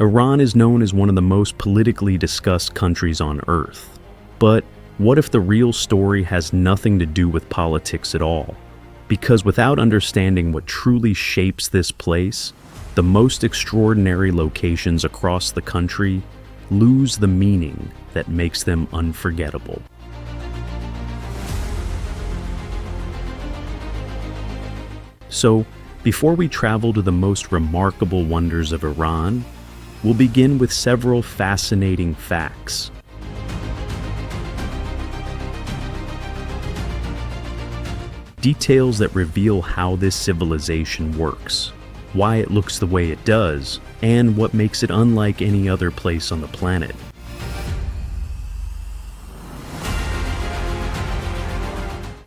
Iran is known as one of the most politically discussed countries on Earth. But what if the real story has nothing to do with politics at all? Because without understanding what truly shapes this place, the most extraordinary locations across the country lose the meaning that makes them unforgettable. So, before we travel to the most remarkable wonders of Iran, we'll begin with several fascinating facts. Details that reveal how this civilization works, why it looks the way it does, and what makes it unlike any other place on the planet.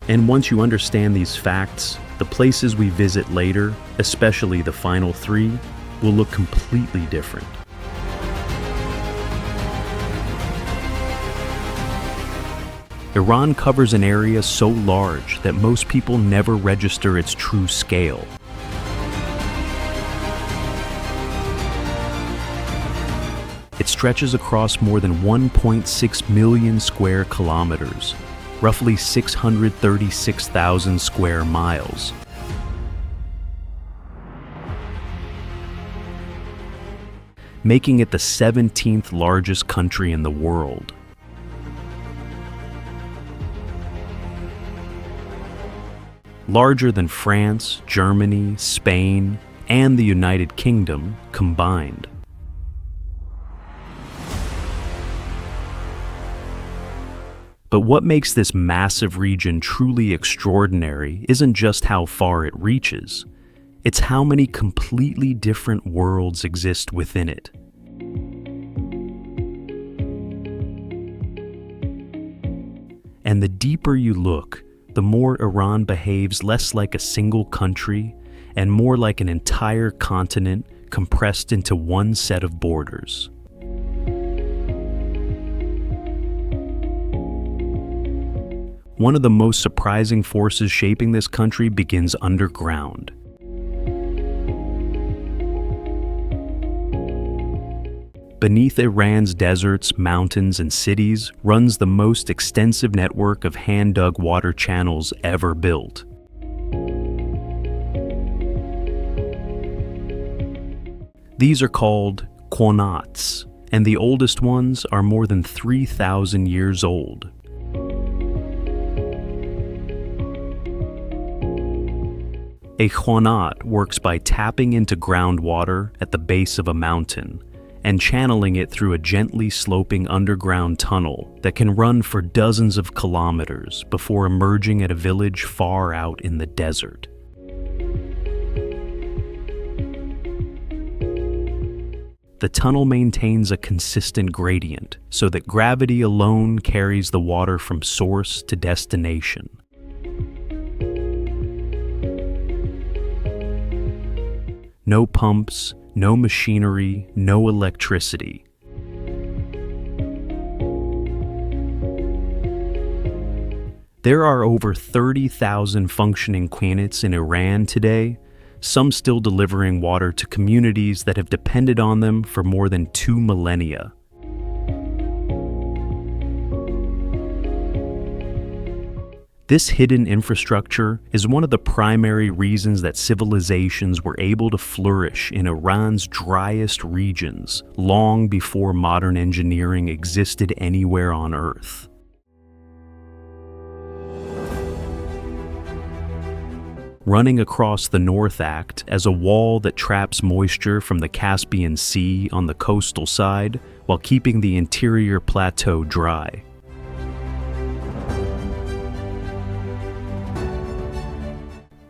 And once you understand these facts, the places we visit later, especially the final three, will look completely different. Iran covers an area so large that most people never register its true scale. It stretches across more than 1.6 million square kilometers, roughly 636,000 square miles. Making it the 17th largest country in the world. Larger than France, Germany, Spain, and the United Kingdom combined. But what makes this massive region truly extraordinary isn't just how far it reaches, it's how many completely different worlds exist within it. And the deeper you look, the more Iran behaves less like a single country and more like an entire continent compressed into one set of borders. One of the most surprising forces shaping this country begins underground. Beneath Iran's deserts, mountains, and cities runs the most extensive network of hand-dug water channels ever built. These are called qanats, and the oldest ones are more than 3,000 years old. A qanat works by tapping into groundwater at the base of a mountain and channeling it through a gently sloping underground tunnel that can run for dozens of kilometers before emerging at a village far out in the desert. The tunnel maintains a consistent gradient so that gravity alone carries the water from source to destination. No pumps, no machinery, no electricity. There are over 30,000 functioning qanats in Iran today, some still delivering water to communities that have depended on them for more than 2 millennia. This hidden infrastructure is one of the primary reasons that civilizations were able to flourish in Iran's driest regions long before modern engineering existed anywhere on Earth. Running across the North acts as a wall that traps moisture from the Caspian Sea on the coastal side while keeping the interior plateau dry.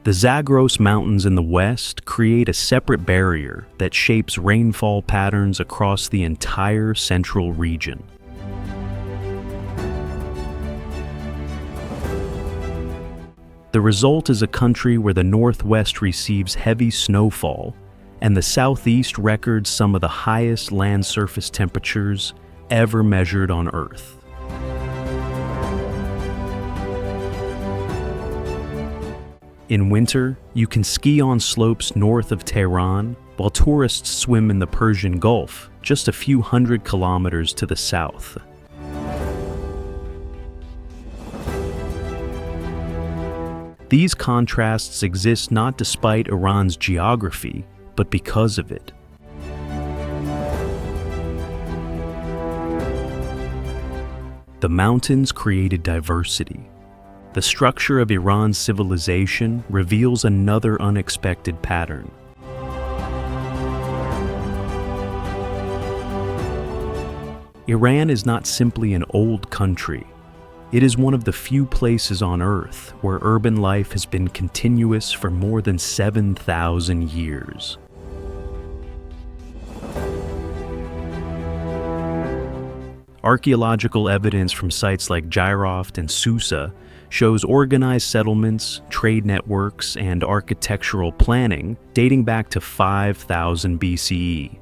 The Zagros Mountains in the west create a separate barrier that shapes rainfall patterns across the entire central region. The result is a country where the northwest receives heavy snowfall and the southeast records some of the highest land surface temperatures ever measured on Earth. In winter, you can ski on slopes north of Tehran, while tourists swim in the Persian Gulf, just a few hundred kilometers to the south. These contrasts exist not despite Iran's geography, but because of it. The mountains created diversity. The structure of Iran's civilization reveals another unexpected pattern. Iran is not simply an old country. It is one of the few places on Earth where urban life has been continuous for more than 7,000 years. Archaeological evidence from sites like Jairoft and Susa shows organized settlements, trade networks, and architectural planning dating back to 5000 BCE.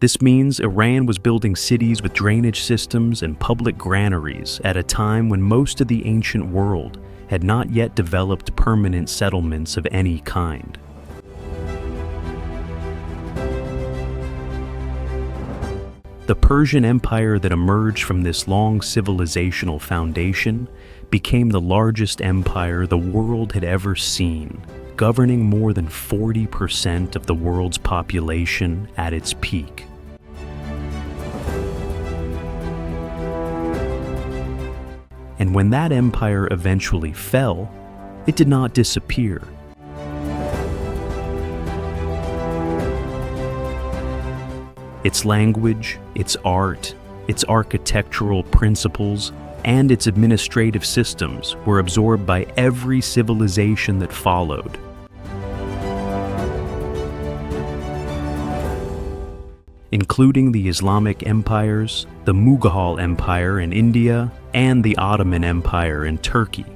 This means Iran was building cities with drainage systems and public granaries at a time when most of the ancient world had not yet developed permanent settlements of any kind. The Persian Empire that emerged from this long civilizational foundation became the largest empire the world had ever seen, governing more than 40% of the world's population at its peak. And when that empire eventually fell, it did not disappear. Its language, its art, its architectural principles, and its administrative systems were absorbed by every civilization that followed. Including the Islamic empires, the Mughal Empire in India, and the Ottoman Empire in Turkey.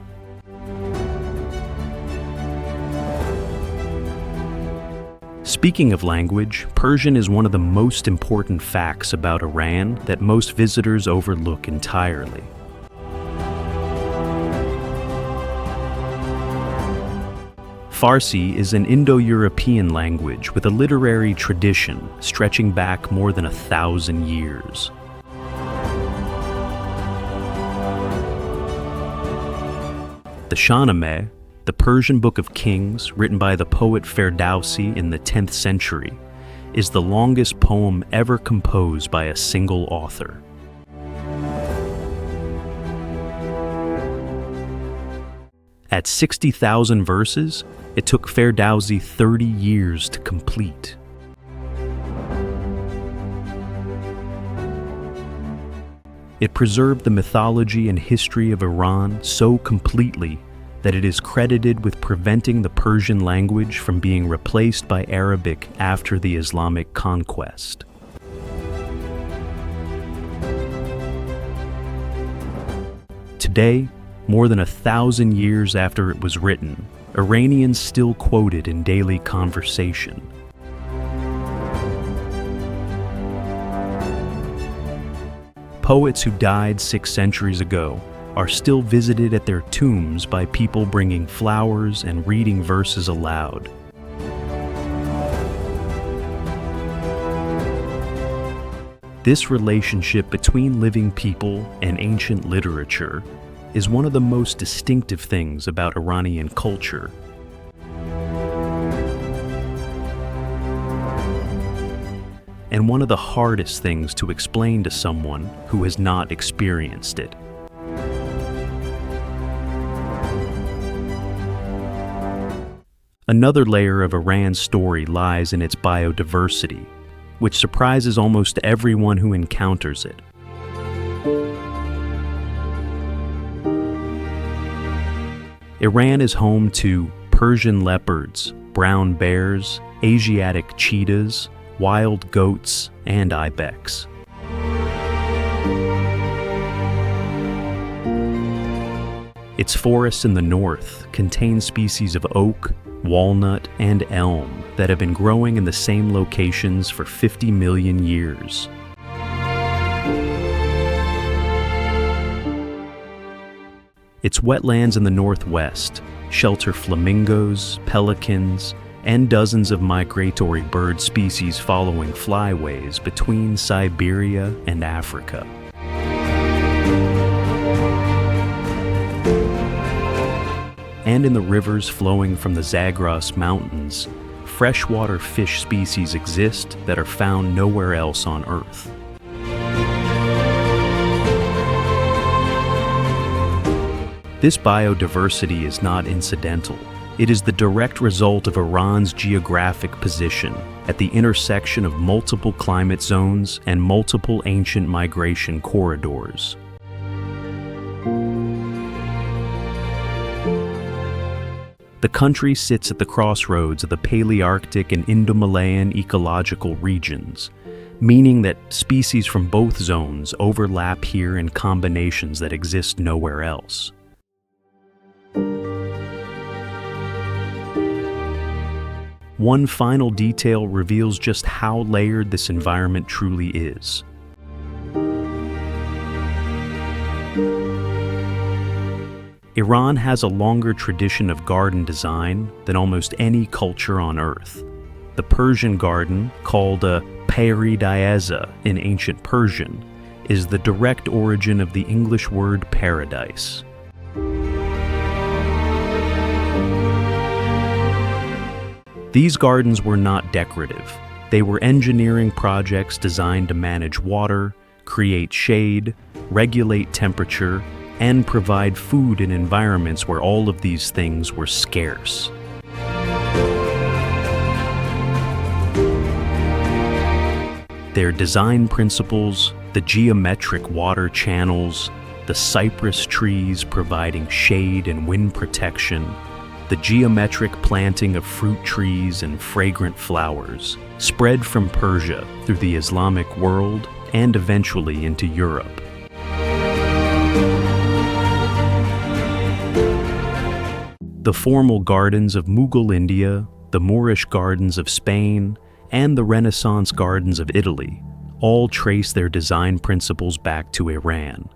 Speaking of language, Persian is one of the most important facts about Iran that most visitors overlook entirely. Farsi is an Indo-European language with a literary tradition stretching back more than 1,000 years. The Shahnameh, the Persian Book of Kings, written by the poet Ferdowsi in the 10th century, is the longest poem ever composed by a single author. At 60,000 verses, it took Ferdowsi 30 years to complete. It preserved the mythology and history of Iran so completely that it is credited with preventing the Persian language from being replaced by Arabic after the Islamic conquest. Today, more than 1,000 years after it was written, Iranians still quote it in daily conversation. Poets who died 6 centuries ago are still visited at their tombs by people bringing flowers and reading verses aloud. This relationship between living people and ancient literature is one of the most distinctive things about Iranian culture. And one of the hardest things to explain to someone who has not experienced it. Another layer of Iran's story lies in its biodiversity, which surprises almost everyone who encounters it. Iran is home to Persian leopards, brown bears, Asiatic cheetahs, wild goats, and ibex. Its forests in the north contain species of oak, walnut, and elm that have been growing in the same locations for 50 million years. Its wetlands in the northwest shelter flamingos, pelicans, and dozens of migratory bird species following flyways between Siberia and Africa. And in the rivers flowing from the Zagros Mountains, freshwater fish species exist that are found nowhere else on Earth. This biodiversity is not incidental. It is the direct result of Iran's geographic position at the intersection of multiple climate zones and multiple ancient migration corridors. The country sits at the crossroads of the Palearctic and Indo-Malayan ecological regions, meaning that species from both zones overlap here in combinations that exist nowhere else. One final detail reveals just how layered this environment truly is. Iran has a longer tradition of garden design than almost any culture on Earth. The Persian garden, called a peyri-diaza in ancient Persian, is the direct origin of the English word paradise. These gardens were not decorative. They were engineering projects designed to manage water, create shade, regulate temperature, and provide food in environments where all of these things were scarce. Their design principles, the geometric water channels, the cypress trees providing shade and wind protection, the geometric planting of fruit trees and fragrant flowers, spread from Persia through the Islamic world and eventually into Europe. The formal gardens of Mughal India, the Moorish gardens of Spain, and the Renaissance gardens of Italy all trace their design principles back to Iran.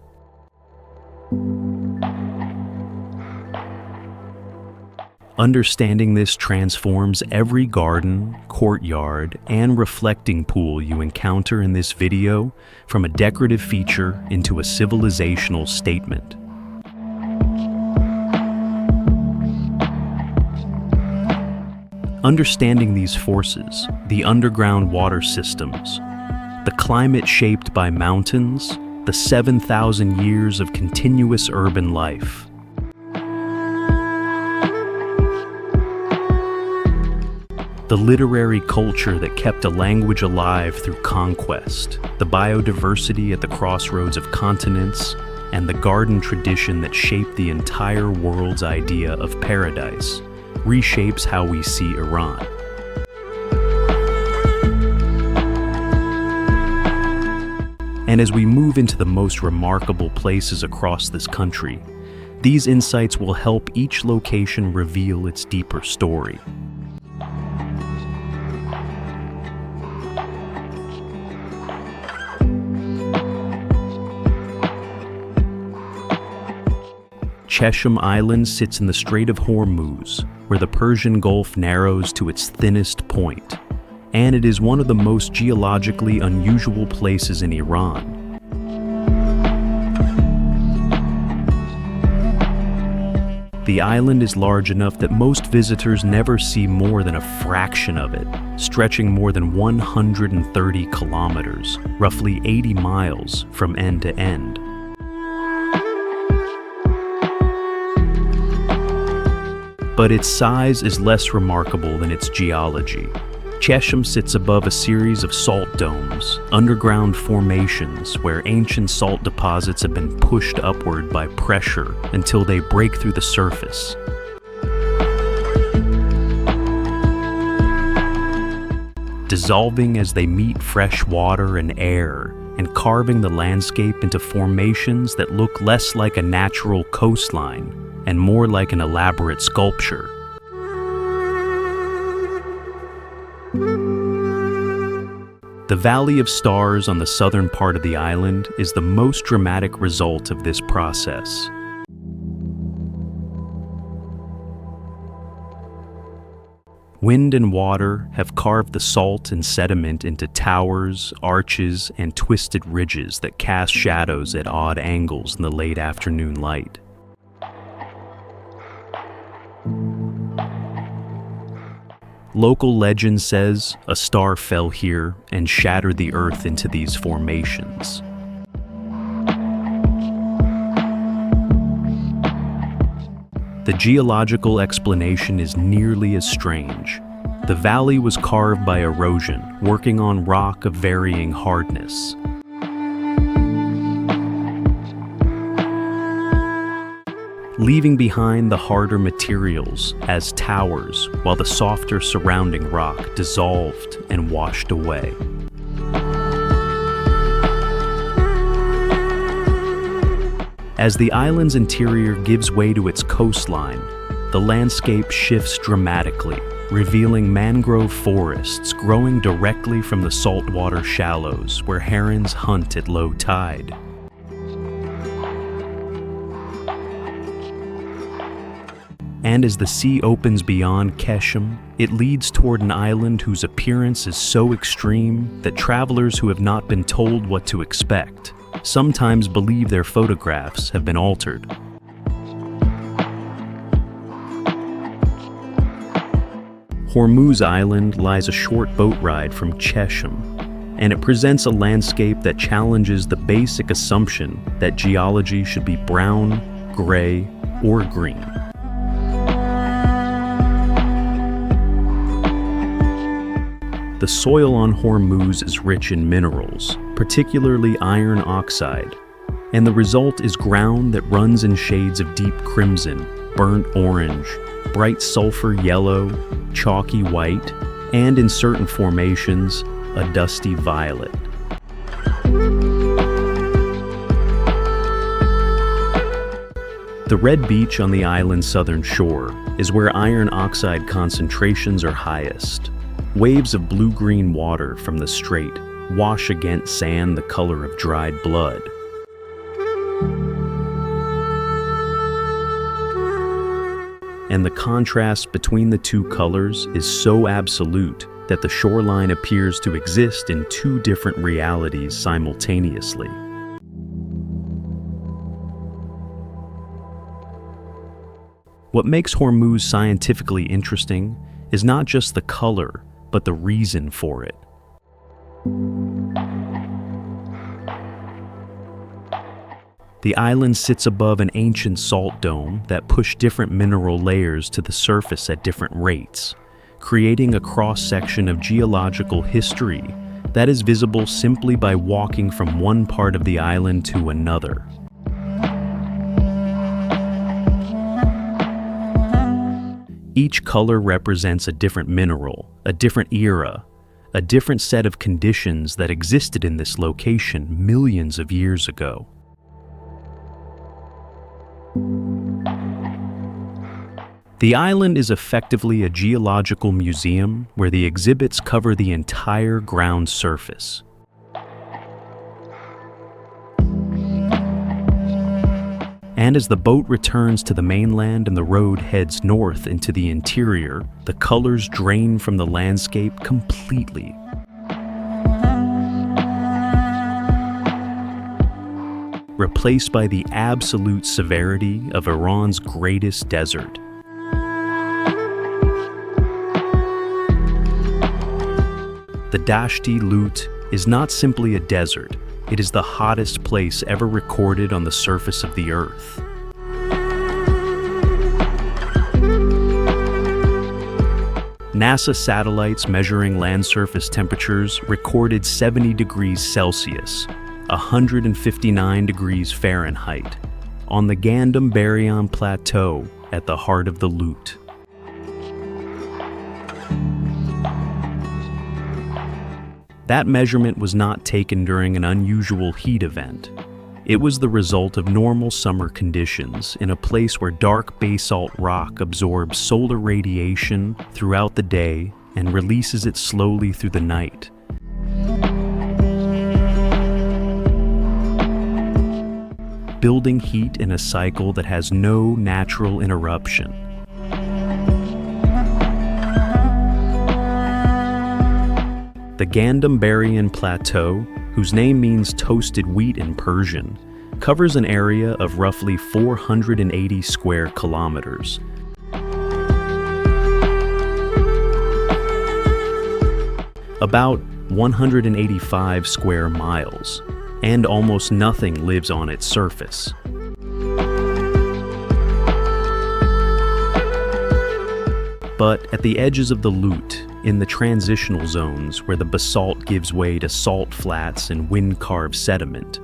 Understanding this transforms every garden, courtyard, and reflecting pool you encounter in this video from a decorative feature into a civilizational statement. Understanding these forces, the underground water systems, the climate shaped by mountains, the 7,000 years of continuous urban life, the literary culture that kept a language alive through conquest, the biodiversity at the crossroads of continents, and the garden tradition that shaped the entire world's idea of paradise, reshapes how we see Iran. And as we move into the most remarkable places across this country, these insights will help each location reveal its deeper story. Qeshm Island sits in the Strait of Hormuz, where the Persian Gulf narrows to its thinnest point, and it is one of the most geologically unusual places in Iran. The island is large enough that most visitors never see more than a fraction of it, stretching more than 130 kilometers, roughly 80 miles from end to end. But its size is less remarkable than its geology. Qeshm sits above a series of salt domes, underground formations where ancient salt deposits have been pushed upward by pressure until they break through the surface. Dissolving as they meet fresh water and air, and carving the landscape into formations that look less like a natural coastline and more like an elaborate sculpture. The Valley of Stars on the southern part of the island is the most dramatic result of this process. Wind and water have carved the salt and sediment into towers, arches, and twisted ridges that cast shadows at odd angles in the late afternoon light. Local legend says a star fell here and shattered the earth into these formations. The geological explanation is nearly as strange. The valley was carved by erosion, working on rock of varying hardness. Leaving behind the harder materials as towers, while the softer surrounding rock dissolved and washed away. As the island's interior gives way to its coastline, the landscape shifts dramatically, revealing mangrove forests growing directly from the saltwater shallows where herons hunt at low tide. And as the sea opens beyond Qeshm, it leads toward an island whose appearance is so extreme that travelers who have not been told what to expect sometimes believe their photographs have been altered. Hormuz Island lies a short boat ride from Qeshm, and it presents a landscape that challenges the basic assumption that geology should be brown, gray, or green. The soil on Hormuz is rich in minerals, particularly iron oxide, and the result is ground that runs in shades of deep crimson, burnt orange, bright sulfur yellow, chalky white, and in certain formations, a dusty violet. The red beach on the island's southern shore is where iron oxide concentrations are highest. Waves of blue-green water from the strait wash against sand the color of dried blood. And the contrast between the two colors is so absolute that the shoreline appears to exist in two different realities simultaneously. What makes Hormuz scientifically interesting is not just the color, but the reason for it. The island sits above an ancient salt dome that pushed different mineral layers to the surface at different rates, creating a cross-section of geological history that is visible simply by walking from one part of the island to another. Each color represents a different mineral, a different era, a different set of conditions that existed in this location millions of years ago. The island is effectively a geological museum where the exhibits cover the entire ground surface. And as the boat returns to the mainland and the road heads north into the interior, the colors drain from the landscape completely. Replaced by the absolute severity of Iran's greatest desert. The Dashti Lut is not simply a desert. It is the hottest place ever recorded on the surface of the Earth. NASA satellites measuring land surface temperatures recorded 70 degrees Celsius, 159 degrees Fahrenheit, on the Gandham-Baryon Plateau at the heart of the Lut. That measurement was not taken during an unusual heat event. It was the result of normal summer conditions in a place where dark basalt rock absorbs solar radiation throughout the day and releases it slowly through the night. Building heat in a cycle that has no natural interruption. The Gandambarian Plateau, whose name means toasted wheat in Persian, covers an area of roughly 480 square kilometers. About 185 square miles, and almost nothing lives on its surface. But at the edges of the Lut, in the transitional zones where the basalt gives way to salt flats and wind-carved sediment,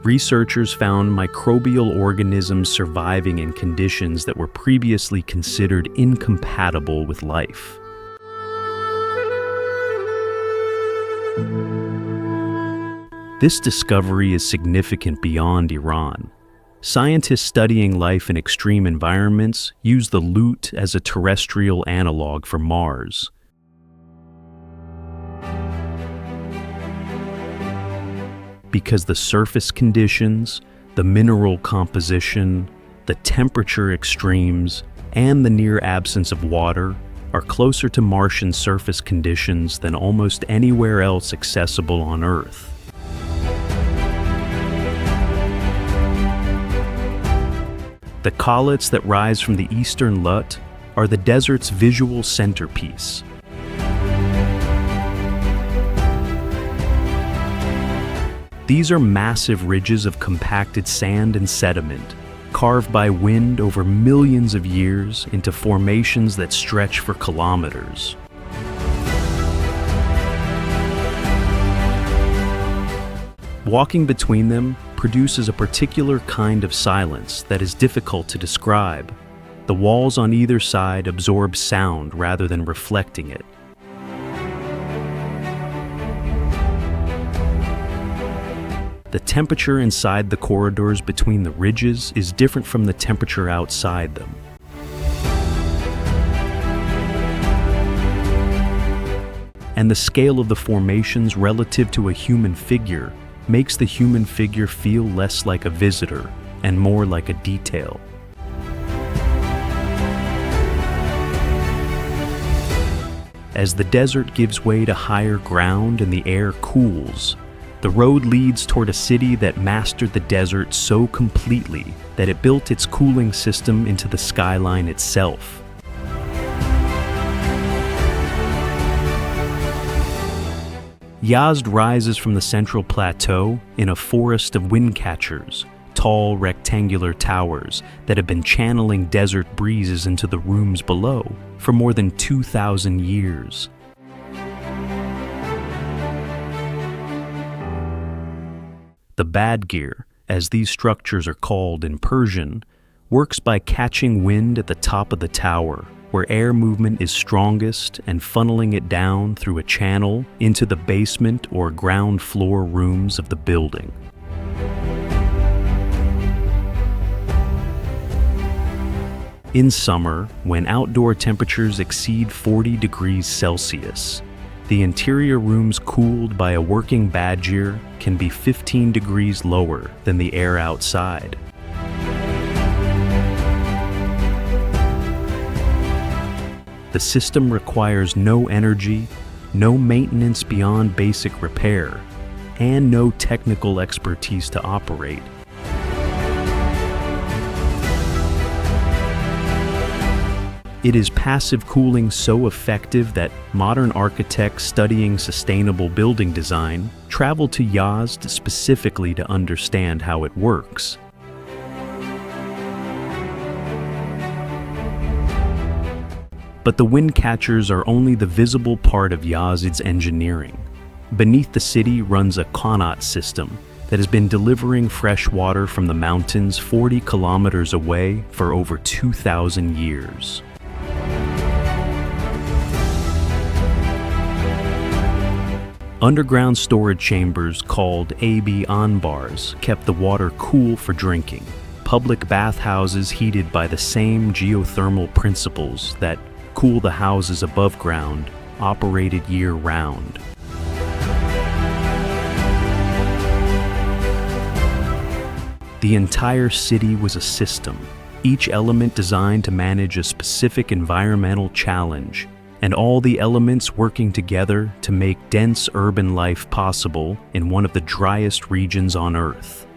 researchers found microbial organisms surviving in conditions that were previously considered incompatible with life. This discovery is significant beyond Iran. Scientists studying life in extreme environments use the Lut as a terrestrial analog for Mars. Because the surface conditions, the mineral composition, the temperature extremes, and the near absence of water are closer to Martian surface conditions than almost anywhere else accessible on Earth. The collets that rise from the eastern Lut are the desert's visual centerpiece. These are massive ridges of compacted sand and sediment, carved by wind over millions of years into formations that stretch for kilometers. Walking between them produces a particular kind of silence that is difficult to describe. The walls on either side absorb sound rather than reflecting it. The temperature inside the corridors between the ridges is different from the temperature outside them. And the scale of the formations relative to a human figure makes the human figure feel less like a visitor and more like a detail. As the desert gives way to higher ground and the air cools, the road leads toward a city that mastered the desert so completely that it built its cooling system into the skyline itself. Yazd rises from the central plateau in a forest of wind catchers, tall rectangular towers that have been channeling desert breezes into the rooms below for more than 2,000 years. The badgir, as these structures are called in Persian, works by catching wind at the top of the tower, where air movement is strongest, and funneling it down through a channel into the basement or ground floor rooms of the building. In summer, when outdoor temperatures exceed 40 degrees Celsius, the interior rooms cooled by a working badgir can be 15 degrees lower than the air outside. The system requires no energy, no maintenance beyond basic repair, and no technical expertise to operate. It is passive cooling so effective that modern architects studying sustainable building design travel to Yazd specifically to understand how it works. But the wind catchers are only the visible part of Yazd's engineering. Beneath the city runs a qanat system that has been delivering fresh water from the mountains 40 kilometers away for over 2,000 years. Underground storage chambers called AB anbars kept the water cool for drinking. Public bathhouses heated by the same geothermal principles that cool the houses above ground operated year-round. The entire city was a system, each element designed to manage a specific environmental challenge, and all the elements working together to make dense urban life possible in one of the driest regions on Earth.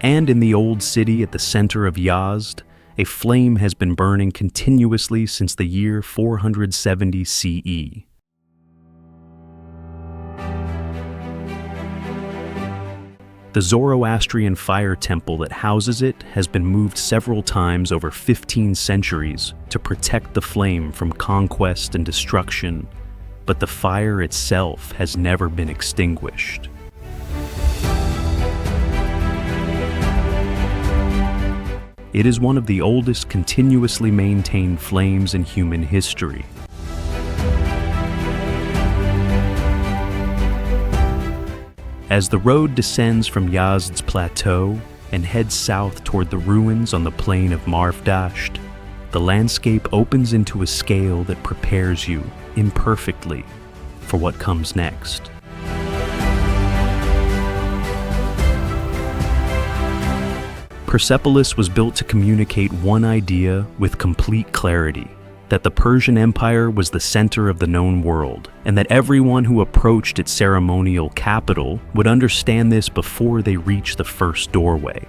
And in the old city at the center of Yazd, a flame has been burning continuously since the year 470 CE. The Zoroastrian fire temple that houses it has been moved several times over 15 centuries to protect the flame from conquest and destruction, but the fire itself has never been extinguished. It is one of the oldest continuously maintained flames in human history. As the road descends from Yazd's plateau and heads south toward the ruins on the plain of Marvdasht, the landscape opens into a scale that prepares you, imperfectly, for what comes next. Persepolis was built to communicate one idea with complete clarity: that the Persian Empire was the center of the known world, and that everyone who approached its ceremonial capital would understand this before they reached the first doorway.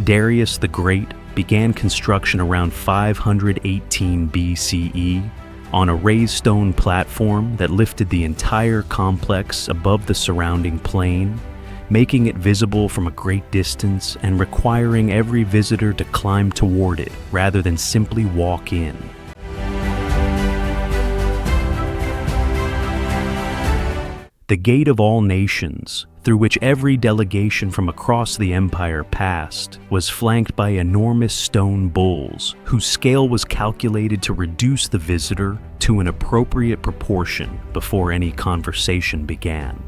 Darius the Great began construction around 518 BCE on a raised stone platform that lifted the entire complex above the surrounding plain, making it visible from a great distance and requiring every visitor to climb toward it rather than simply walk in. The Gate of All Nations, through which every delegation from across the empire passed, was flanked by enormous stone bulls, whose scale was calculated to reduce the visitor to an appropriate proportion before any conversation began.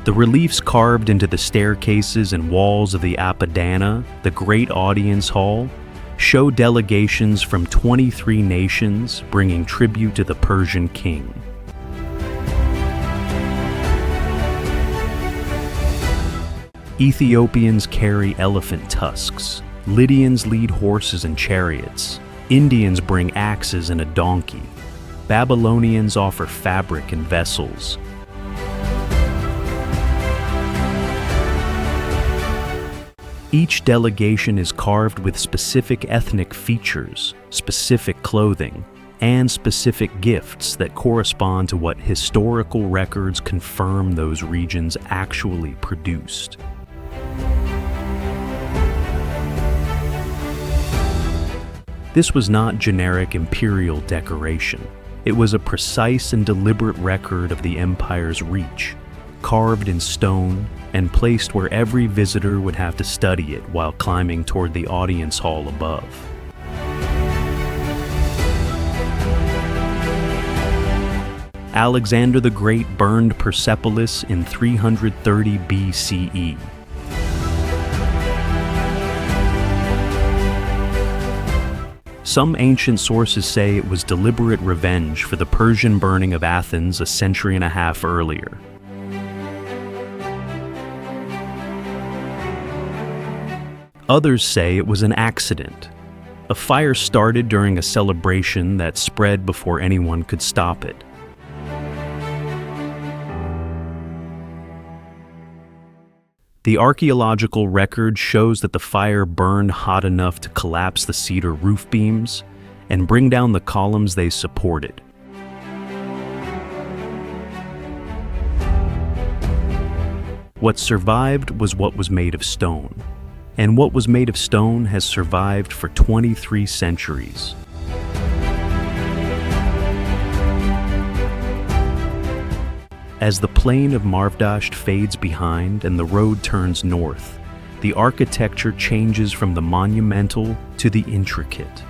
The reliefs carved into the staircases and walls of the Apadana, the Great Audience Hall, show delegations from 23 nations bringing tribute to the Persian king. Ethiopians carry elephant tusks, Lydians lead horses and chariots, Indians bring axes and a donkey, Babylonians offer fabric and vessels. Each delegation is carved with specific ethnic features, specific clothing, and specific gifts that correspond to what historical records confirm those regions actually produced. This was not generic imperial decoration. It was a precise and deliberate record of the empire's reach, carved in stone and placed where every visitor would have to study it while climbing toward the audience hall above. Alexander the Great burned Persepolis in 330 BCE. Some ancient sources say it was deliberate revenge for the Persian burning of Athens a century and a half earlier. Others say it was an accident. A fire started during a celebration that spread before anyone could stop it. The archaeological record shows that the fire burned hot enough to collapse the cedar roof beams and bring down the columns they supported. What survived was what was made of stone, and what was made of stone has survived for 23 centuries. As the plain of Marvdasht fades behind and the road turns north, the architecture changes from the monumental to the intricate.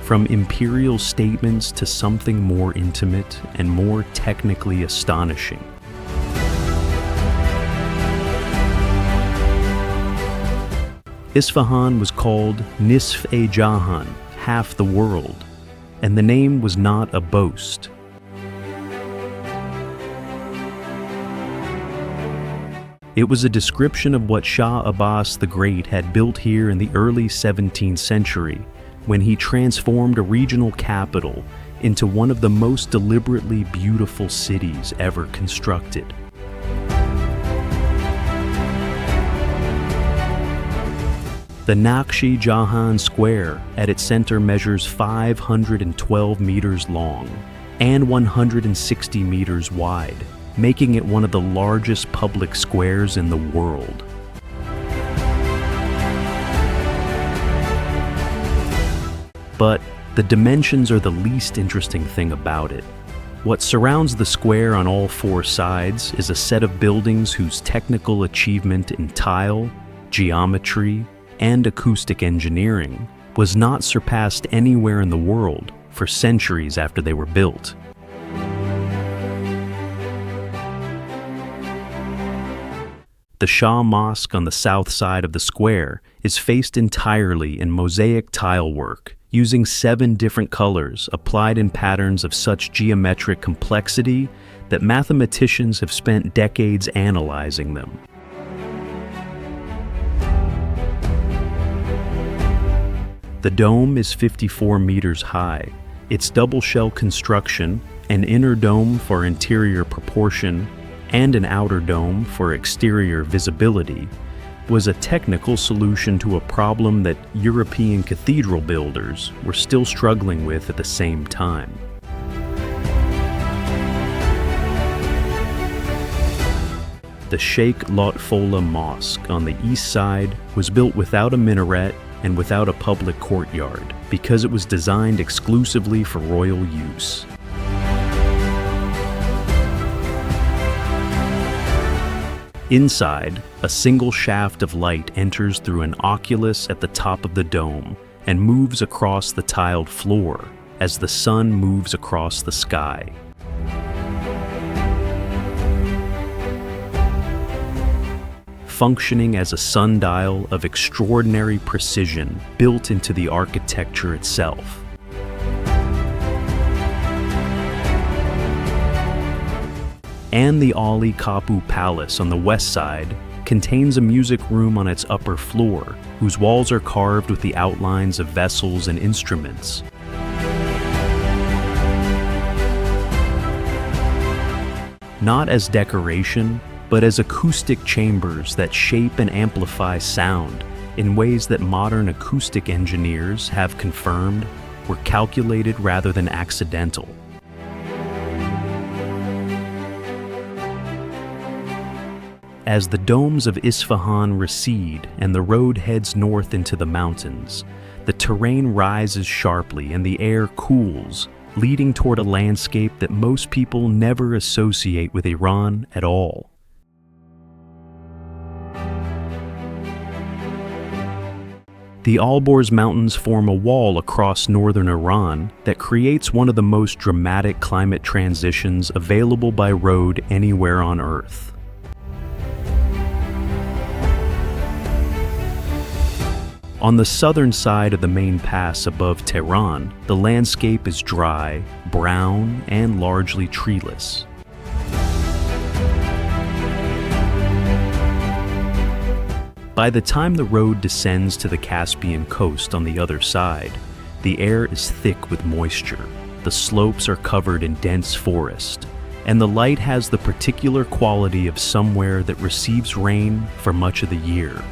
From imperial statements to something more intimate and more technically astonishing. Isfahan was called Nisf-e-Jahan, half the world, and the name was not a boast. It was a description of what Shah Abbas the Great had built here in the early 17th century, when he transformed a regional capital into one of the most deliberately beautiful cities ever constructed. The Naqshi Jahan Square at its center measures 512 meters long and 160 meters wide, making it one of the largest public squares in the world. But the dimensions are the least interesting thing about it. What surrounds the square on all four sides is a set of buildings whose technical achievement in tile, geometry, and acoustic engineering was not surpassed anywhere in the world for centuries after they were built. The Shah Mosque on the south side of the square is faced entirely in mosaic tile work, using 7 different colors applied in patterns of such geometric complexity that mathematicians have spent decades analyzing them. The dome is 54 meters high. Its double shell construction, an inner dome for interior proportion, and an outer dome for exterior visibility, was a technical solution to a problem that European cathedral builders were still struggling with at the same time. The Sheikh Lut Mosque on the east side was built without a minaret and without a public courtyard because it was designed exclusively for royal use. Inside, a single shaft of light enters through an oculus at the top of the dome and moves across the tiled floor as the sun moves across the sky. Functioning as a sundial of extraordinary precision built into the architecture itself. And the Ali Kapu Palace on the west side contains a music room on its upper floor, whose walls are carved with the outlines of vessels and instruments. Not as decoration, but as acoustic chambers that shape and amplify sound in ways that modern acoustic engineers have confirmed were calculated rather than accidental. As the domes of Isfahan recede and the road heads north into the mountains, the terrain rises sharply and the air cools, leading toward a landscape that most people never associate with Iran at all. The Alborz Mountains form a wall across northern Iran that creates one of the most dramatic climate transitions available by road anywhere on Earth. On the southern side of the main pass above Tehran, the landscape is dry, brown, and largely treeless. By the time the road descends to the Caspian coast on the other side, the air is thick with moisture, the slopes are covered in dense forest, and the light has the particular quality of somewhere that receives rain for much of the year.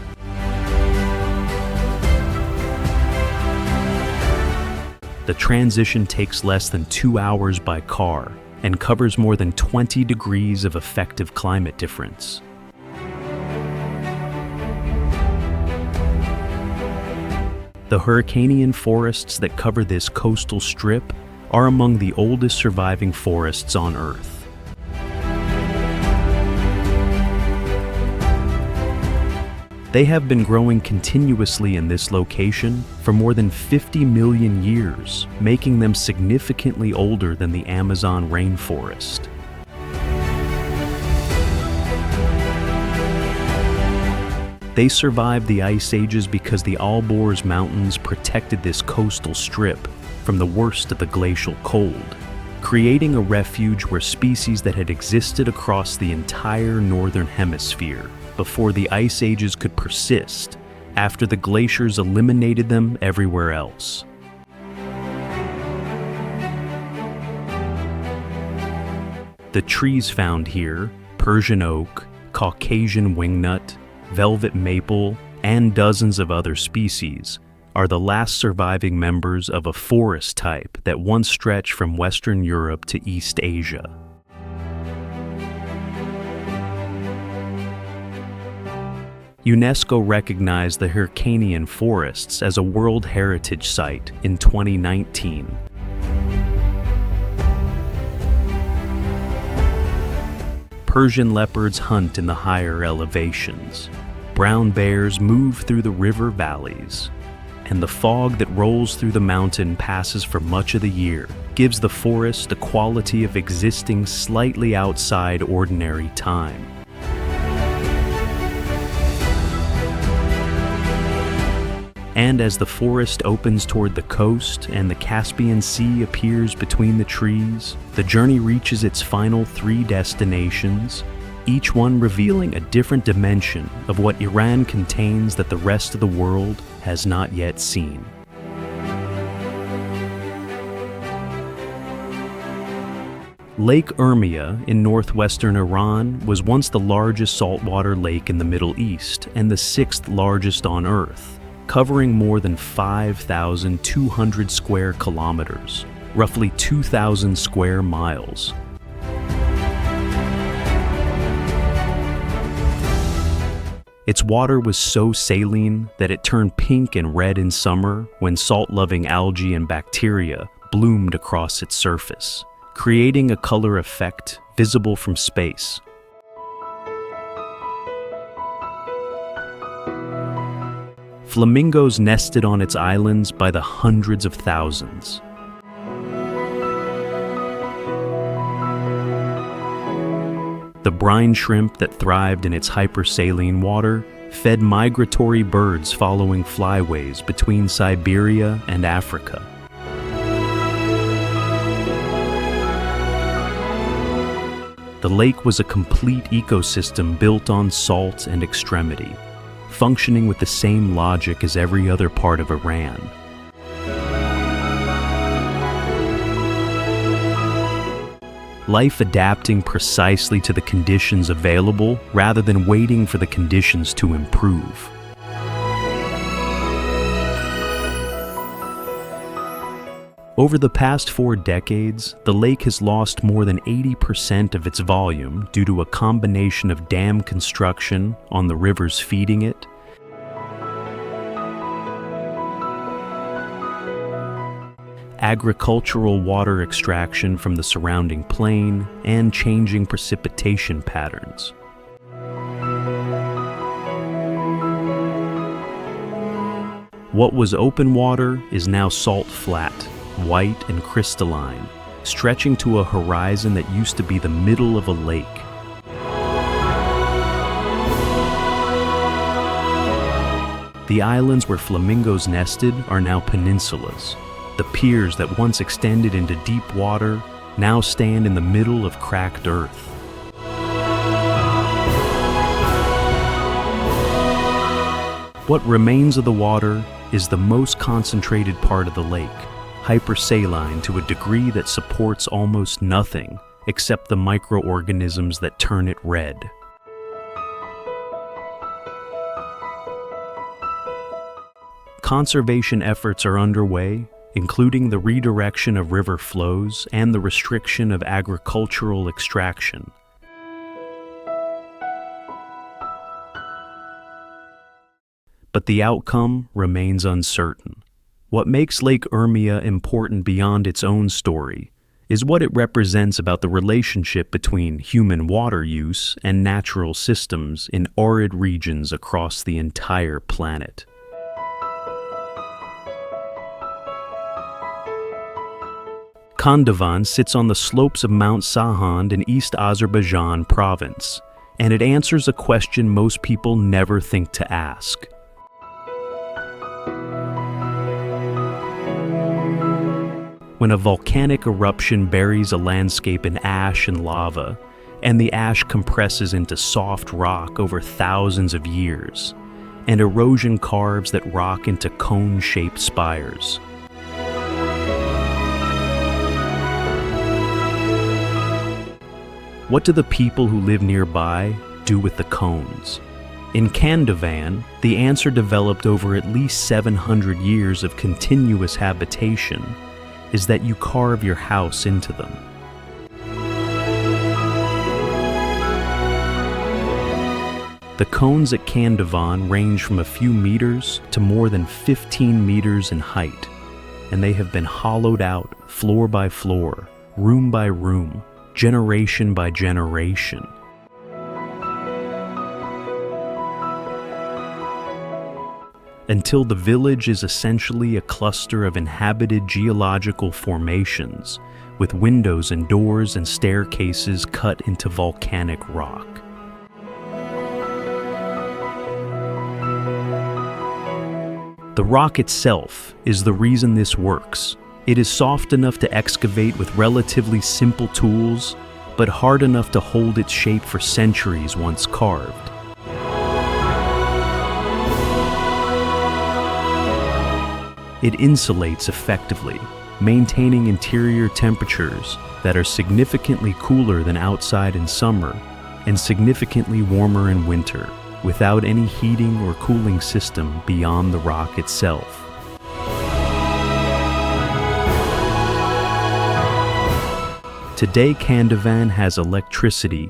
The transition takes less than 2 hours by car and covers more than 20 degrees of effective climate difference. The Hyrcanian forests that cover this coastal strip are among the oldest surviving forests on Earth. They have been growing continuously in this location for more than 50 million years, making them significantly older than the Amazon rainforest. They survived the ice ages because the Alborz Mountains protected this coastal strip from the worst of the glacial cold, creating a refuge where species that had existed across the entire northern hemisphere before the ice ages could persist after the glaciers eliminated them everywhere else. The trees found here, Persian oak, Caucasian wingnut, velvet maple, and dozens of other species, are the last surviving members of a forest type that once stretched from Western Europe to East Asia. UNESCO recognized the Hyrcanian forests as a World Heritage Site in 2019. Persian leopards hunt in the higher elevations. Brown bears move through the river valleys. And the fog that rolls through the mountain passes for much of the year, gives the forest a quality of existing slightly outside ordinary time. And as the forest opens toward the coast and the Caspian Sea appears between the trees, the journey reaches its final 3 destinations, each one revealing a different dimension of what Iran contains that the rest of the world has not yet seen. Lake Urmia in northwestern Iran was once the largest saltwater lake in the Middle East and the 6th largest on Earth, covering more than 5,200 square kilometers, roughly 2,000 square miles. Its water was so saline that it turned pink and red in summer when salt-loving algae and bacteria bloomed across its surface, creating a color effect visible from space. Flamingos nested on its islands by the hundreds of thousands. The brine shrimp that thrived in its hypersaline water fed migratory birds following flyways between Siberia and Africa. The lake was a complete ecosystem built on salt and extremity, functioning with the same logic as every other part of Iran. Life adapting precisely to the conditions available rather than waiting for the conditions to improve. Over the past 4 decades, the lake has lost more than 80% of its volume due to a combination of dam construction on the rivers feeding it, agricultural water extraction from the surrounding plain, and changing precipitation patterns. What was open water is now salt flat, white and crystalline, stretching to a horizon that used to be the middle of a lake. The islands where flamingos nested are now peninsulas. The piers that once extended into deep water now stand in the middle of cracked earth. What remains of the water is the most concentrated part of the lake, hypersaline to a degree that supports almost nothing except the microorganisms that turn it red. Conservation efforts are underway, including the redirection of river flows and the restriction of agricultural extraction. But the outcome remains uncertain. What makes Lake Urmia important beyond its own story is what it represents about the relationship between human water use and natural systems in arid regions across the entire planet. Khandavan sits on the slopes of Mount Sahand in East Azerbaijan province. and it answers a question most people never think to ask. When a volcanic eruption buries a landscape in ash and lava, and the ash compresses into soft rock over thousands of years, and erosion carves that rock into cone-shaped spires. What do the people who live nearby do with the cones? In Kandavan, the answer developed over at least 700 years of continuous habitation is that you carve your house into them. The cones at Kandavan range from a few meters to more than 15 meters in height, and they have been hollowed out floor by floor, room by room, generation by generation. Until the village is essentially a cluster of inhabited geological formations, with windows and doors and staircases cut into volcanic rock. The rock itself is the reason this works. It is soft enough to excavate with relatively simple tools, but hard enough to hold its shape for centuries once carved. It insulates effectively, maintaining interior temperatures that are significantly cooler than outside in summer and significantly warmer in winter, without any heating or cooling system beyond the rock itself. Today, Kandavan has electricity,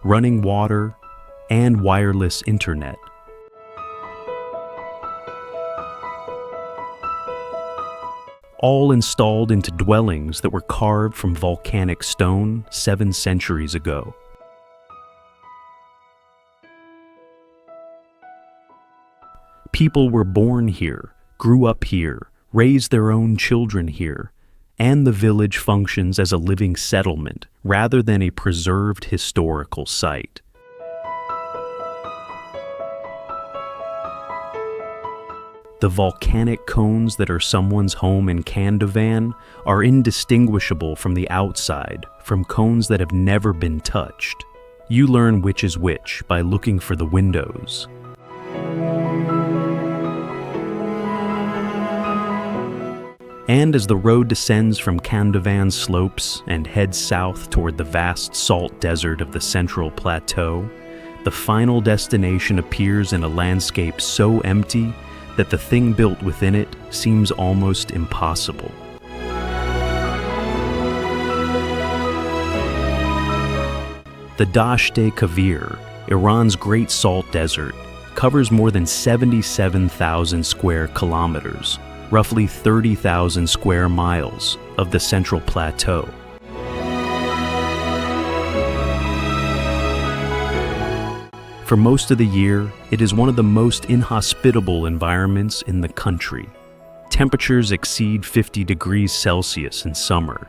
running water, and wireless internet. All installed into dwellings that were carved from volcanic stone 7 centuries ago. People were born here, grew up here, raised their own children here, and the village functions as a living settlement rather than a preserved historical site. The volcanic cones that are someone's home in Kandavan are indistinguishable from the outside from cones that have never been touched. You learn which is which by looking for the windows. And as the road descends from Kandavan's slopes and heads south toward the vast salt desert of the Central Plateau, the final destination appears in a landscape so empty that the thing built within it seems almost impossible. The Dasht-e-Kavir, Iran's Great Salt Desert, covers more than 77,000 square kilometers, roughly 30,000 square miles, of the Central Plateau. For most of the year, it is one of the most inhospitable environments in the country. Temperatures exceed 50 degrees Celsius in summer.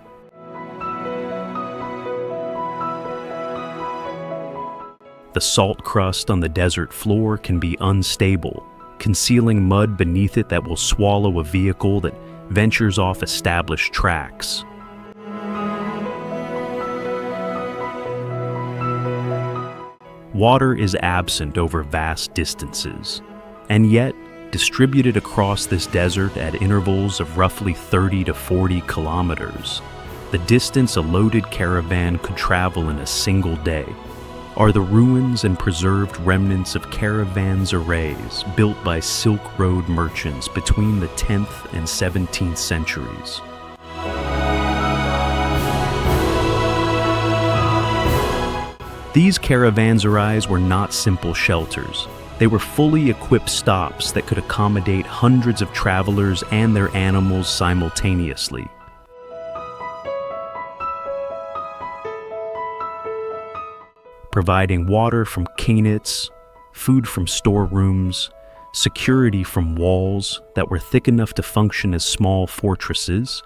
The salt crust on the desert floor can be unstable, concealing mud beneath it that will swallow a vehicle that ventures off established tracks. Water is absent over vast distances, and yet, distributed across this desert at intervals of roughly 30 to 40 kilometers, the distance a loaded caravan could travel in a single day, are the ruins and preserved remnants of caravanserais built by Silk Road merchants between the 10th and 17th centuries. These caravanserais were not simple shelters. They were fully equipped stops that could accommodate hundreds of travelers and their animals simultaneously. Providing water from qanits, food from storerooms, security from walls that were thick enough to function as small fortresses,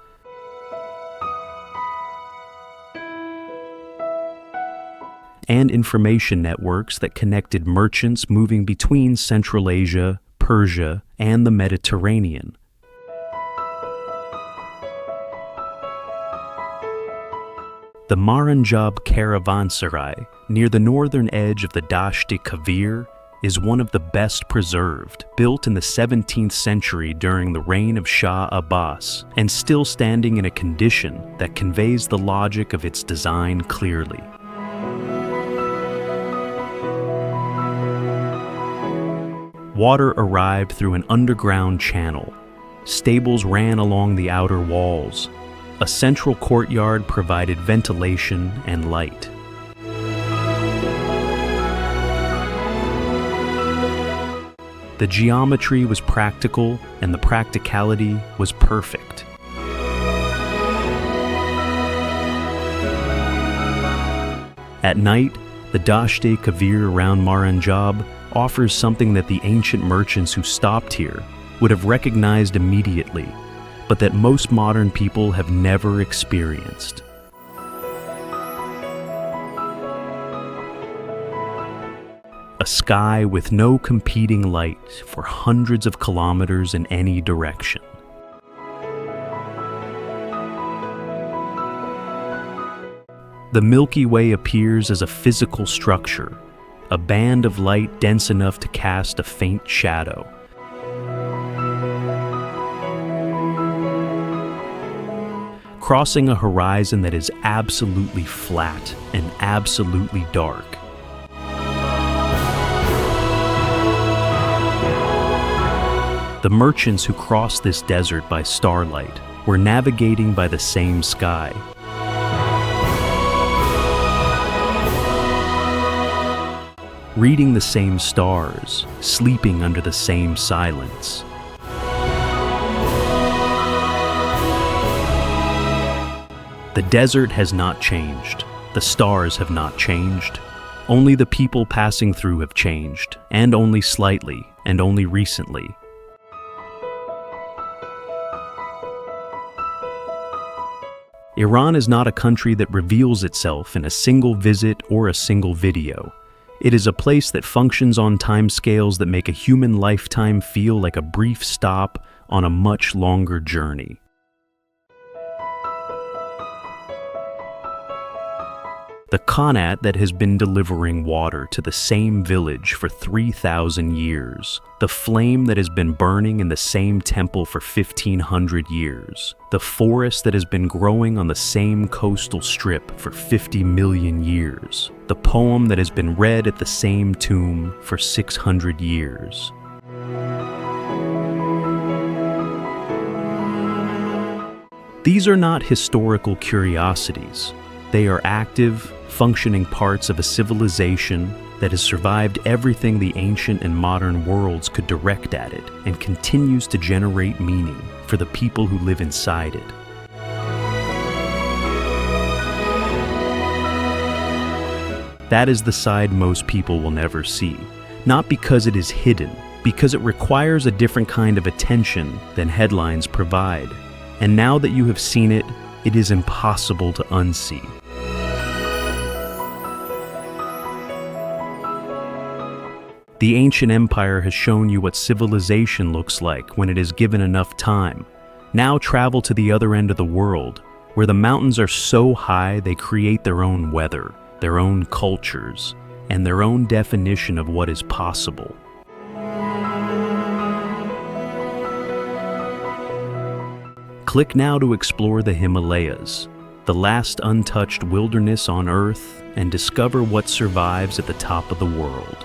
and information networks that connected merchants moving between Central Asia, Persia, and the Mediterranean. The Maranjab caravanserai, near the northern edge of the Dasht-e-Kavir, is one of the best preserved, built in the 17th century during the reign of Shah Abbas, and still standing in a condition that conveys the logic of its design clearly. Water arrived through an underground channel. Stables ran along the outer walls. A central courtyard provided ventilation and light. The geometry was practical, and the practicality was perfect. At night, the Dasht-e-Kavir around Maranjab offers something that the ancient merchants who stopped here would have recognized immediately, but that most modern people have never experienced. A sky with no competing light for hundreds of kilometers in any direction. The Milky Way appears as a physical structure, a band of light dense enough to cast a faint shadow. Crossing a horizon that is absolutely flat and absolutely dark. The merchants who crossed this desert by starlight were navigating by the same sky. Reading the same stars, sleeping under the same silence. The desert has not changed. The stars have not changed. Only the people passing through have changed, and only slightly, and only recently. Iran is not a country that reveals itself in a single visit or a single video. It is a place that functions on timescales that make a human lifetime feel like a brief stop on a much longer journey. The Qanat that has been delivering water to the same village for 3,000 years. The flame that has been burning in the same temple for 1,500 years. The forest that has been growing on the same coastal strip for 50 million years. The poem that has been read at the same tomb for 600 years. These are not historical curiosities. They are active, functioning parts of a civilization that has survived everything the ancient and modern worlds could direct at it and continues to generate meaning for the people who live inside it. That is the side most people will never see, not because it is hidden, because it requires a different kind of attention than headlines provide. And now that you have seen it, it is impossible to unsee. The ancient empire has shown you what civilization looks like when it is given enough time. Now travel to the other end of the world, where the mountains are so high they create their own weather, their own cultures, and their own definition of what is possible. Click now to explore the Himalayas, the last untouched wilderness on Earth, and discover what survives at the top of the world.